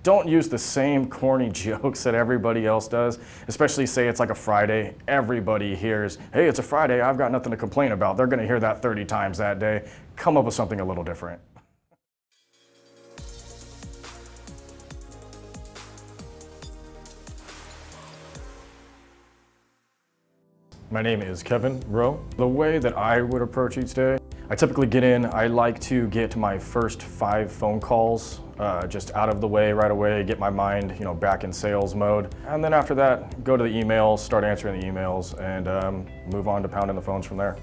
don't use the same corny jokes that everybody else does, especially say it's like a Friday. Everybody hears, hey, it's a Friday, I've got nothing to complain about. They're gonna hear that 30 times that day. Come up with something a little different. My name is Kevin Rowe. The way that I would approach each day, I typically get in, I like to get my first 5 phone calls just out of the way right away, get my mind back in sales mode. And then after that, go to the emails, start answering the emails, and move on to pounding the phones from there.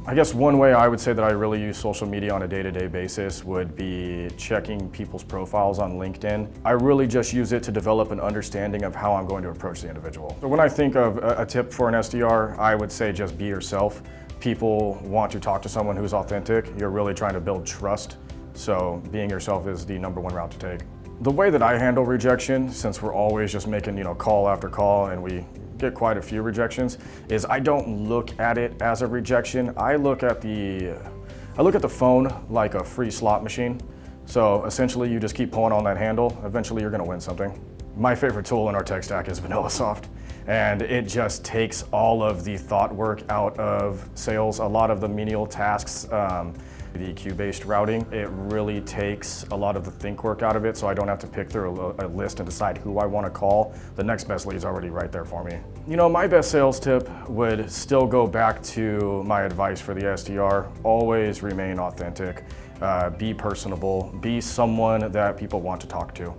I guess one way I would say that I really use social media on a day-to-day basis would be checking people's profiles on LinkedIn. I really just use it to develop an understanding of how I'm going to approach the individual. So when I think of a tip for an SDR, I would say just be yourself. People want to talk to someone who's authentic. You're really trying to build trust. So being yourself is the #1 route to take. The way that I handle rejection, since we're always just making call after call and we get quite a few rejections, is I don't look at it as a rejection. I look at the phone like a free slot machine. So essentially you just keep pulling on that handle, eventually you're gonna win something. My favorite tool in our tech stack is VanillaSoft, and it just takes all of the thought work out of sales, a lot of the menial tasks, the queue-based routing. It really takes a lot of the think work out of it, so I don't have to pick through a list and decide who I want to call. The next best lead is already right there for me. My best sales tip would still go back to my advice for the SDR. Always remain authentic, be personable, be someone that people want to talk to.